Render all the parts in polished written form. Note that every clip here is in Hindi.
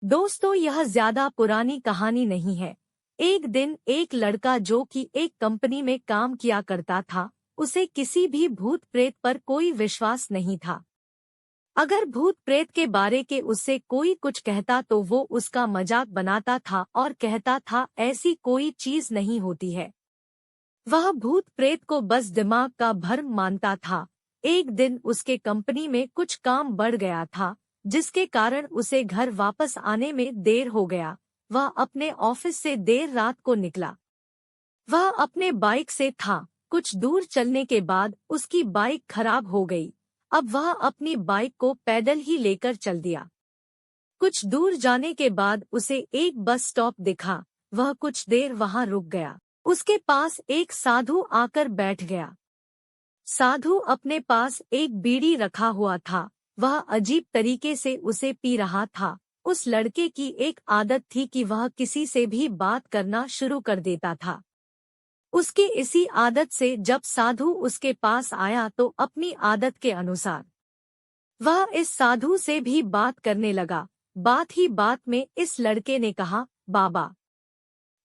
दोस्तों, यह ज्यादा पुरानी कहानी नहीं है। एक दिन एक लड़का जो कि एक कंपनी में काम किया करता था, उसे किसी भी भूत प्रेत पर कोई विश्वास नहीं था। अगर भूत प्रेत के बारे के उससे कोई कुछ कहता तो वो उसका मजाक बनाता था और कहता था ऐसी कोई चीज नहीं होती है। वह भूत प्रेत को बस दिमाग का भ्रम मानता था। एक दिन उसके कंपनी में कुछ काम बढ़ गया था, जिसके कारण उसे घर वापस आने में देर हो गया। वह अपने ऑफिस से देर रात को निकला। वह अपने बाइक से था। कुछ दूर चलने के बाद उसकी बाइक खराब हो गई। अब वह अपनी बाइक को पैदल ही लेकर चल दिया। कुछ दूर जाने के बाद उसे एक बस स्टॉप दिखा। वह कुछ देर वहां रुक गया। उसके पास एक साधु आकर बैठ गया। साधु अपने पास एक बीड़ी रखा हुआ था। वह अजीब तरीके से उसे पी रहा था। उस लड़के की एक आदत थी कि वह किसी से भी बात करना शुरू कर देता था। उसकी इसी आदत से जब साधु उसके पास आया तो अपनी आदत के अनुसार वह इस साधु से भी बात करने लगा। बात ही बात में इस लड़के ने कहा, बाबा,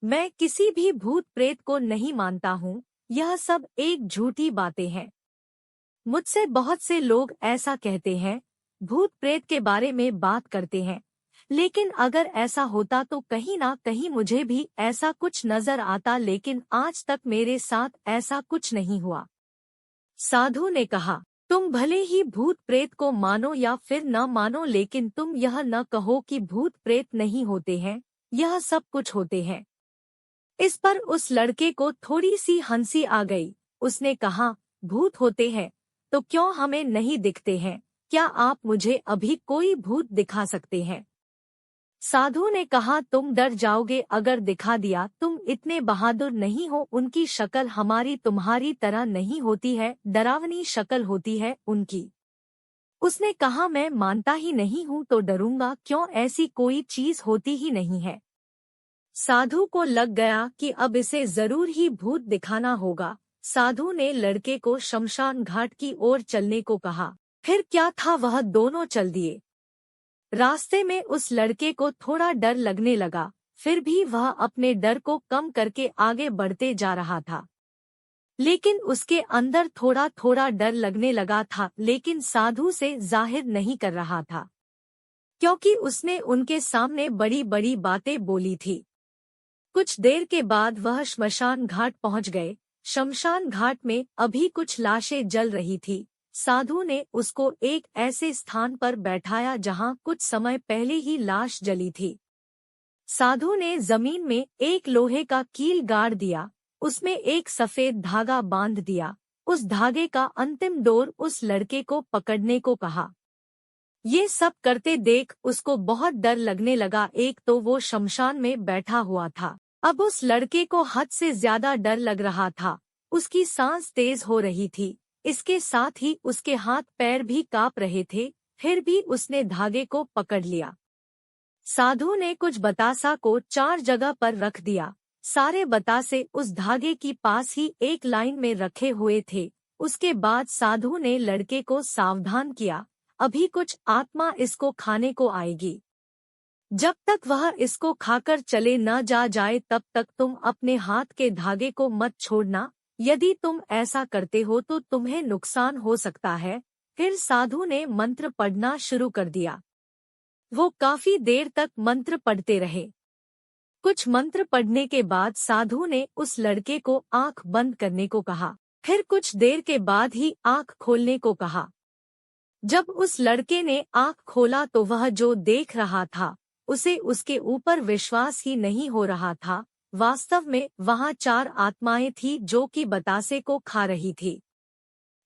मैं किसी भी भूत प्रेत को नहीं मानता हूँ। यह सब एक झूठी बातें हैं। मुझसे बहुत से लोग ऐसा कहते हैं, भूत प्रेत के बारे में बात करते हैं, लेकिन अगर ऐसा होता तो कहीं ना कहीं मुझे भी ऐसा कुछ नजर आता, लेकिन आज तक मेरे साथ ऐसा कुछ नहीं हुआ। साधु ने कहा, तुम भले ही भूत प्रेत को मानो या फिर न मानो, लेकिन तुम यह न कहो कि भूत प्रेत नहीं होते हैं। यह सब कुछ होते हैं। इस पर उस लड़के को थोड़ी सी हंसी आ गई। उसने कहा, भूत होते हैं तो क्यों हमें नहीं दिखते हैं? क्या आप मुझे अभी कोई भूत दिखा सकते हैं? साधु ने कहा, तुम डर जाओगे अगर दिखा दिया। तुम इतने बहादुर नहीं हो। उनकी शक्ल हमारी तुम्हारी तरह नहीं होती है, डरावनी शक्ल होती है उनकी। उसने कहा, मैं मानता ही नहीं हूँ तो डरूंगा क्यों? ऐसी कोई चीज होती ही नहीं है। साधु को लग गया कि अब इसे जरूर ही भूत दिखाना होगा। साधु ने लड़के को शमशान घाट की ओर चलने को कहा। फिर क्या था, वह दोनों चल दिए। रास्ते में उस लड़के को थोड़ा डर लगने लगा, फिर भी वह अपने डर को कम करके आगे बढ़ते जा रहा था। लेकिन उसके अंदर थोड़ा थोड़ा डर लगने लगा था, लेकिन साधु से जाहिर नहीं कर रहा था, क्योंकि उसने उनके सामने बड़ी बड़ी बातें बोली थी। कुछ देर के बाद वह श्मशान घाट पहुंच गए। शमशान घाट में अभी कुछ लाशें जल रही थी। साधु ने उसको एक ऐसे स्थान पर बैठाया जहां कुछ समय पहले ही लाश जली थी। साधु ने जमीन में एक लोहे का कील गाड़ दिया। उसमें एक सफेद धागा बांध दिया। उस धागे का अंतिम डोर उस लड़के को पकड़ने को कहा। ये सब करते देख उसको बहुत डर लगने लगा। एक तो वो शमशान में बैठा हुआ था, अब उस लड़के को हद से ज्यादा डर लग रहा था। उसकी सांस तेज हो रही थी, इसके साथ ही उसके हाथ पैर भी कांप रहे थे। फिर भी उसने धागे को पकड़ लिया। साधु ने कुछ बतासा को 4 जगह पर रख दिया। सारे बतासे उस धागे की पास ही एक लाइन में रखे हुए थे। उसके बाद साधु ने लड़के को सावधान किया, अभी कुछ आत्मा इसको खाने को आएगी। जब तक वह इसको खाकर चले न जाए तब तक तुम अपने हाथ के धागे को मत छोड़ना। यदि तुम ऐसा करते हो तो तुम्हें नुकसान हो सकता है। फिर साधु ने मंत्र पढ़ना शुरू कर दिया। वो काफी देर तक मंत्र पढ़ते रहे। कुछ मंत्र पढ़ने के बाद साधु ने उस लड़के को आंख बंद करने को कहा। फिर कुछ देर के बाद ही आंख खोलने को कहा। जब उस लड़के ने आंख खोला तो वह जो देख रहा था उसे उसके ऊपर विश्वास ही नहीं हो रहा था। वास्तव में वहां 4 आत्माएं थी जो कि बतासे को खा रही थी।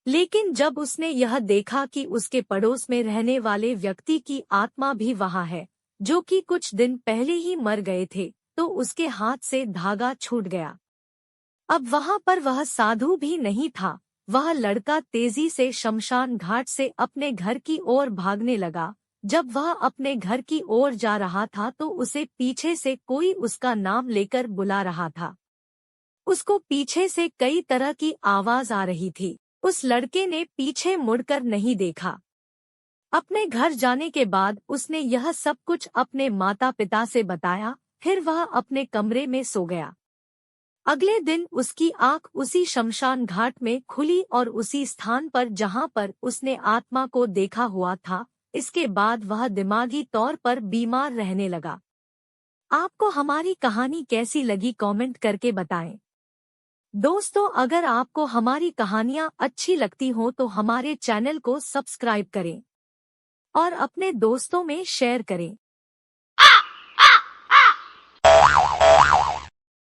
लेकिन जब उसने यह देखा कि उसके पड़ोस में रहने वाले व्यक्ति की आत्मा भी वहां है, जो कि कुछ दिन पहले ही मर गए थे, तो उसके हाथ से धागा छूट गया। अब वहां पर वह साधु भी नहीं था। वह लड़का तेजी से शमशान घाट से अपने घर की ओर भागने लगा। जब वह अपने घर की ओर जा रहा था तो उसे पीछे से कोई उसका नाम लेकर बुला रहा था। उसको पीछे से कई तरह की आवाज आ रही थी। उस लड़के ने पीछे मुड़कर नहीं देखा। अपने घर जाने के बाद उसने यह सब कुछ अपने माता पिता से बताया, फिर वह अपने कमरे में सो गया। अगले दिन उसकी आंख उसी शमशान घाट में खुली और उसी स्थान पर जहां पर उसने आत्मा को देखा हुआ था। इसके बाद वह दिमागी तौर पर बीमार रहने लगा। आपको हमारी कहानी कैसी लगी कमेंट करके बताएं। दोस्तों, अगर आपको हमारी कहानियाँ अच्छी लगती हो तो हमारे चैनल को सब्सक्राइब करें और अपने दोस्तों में शेयर करें।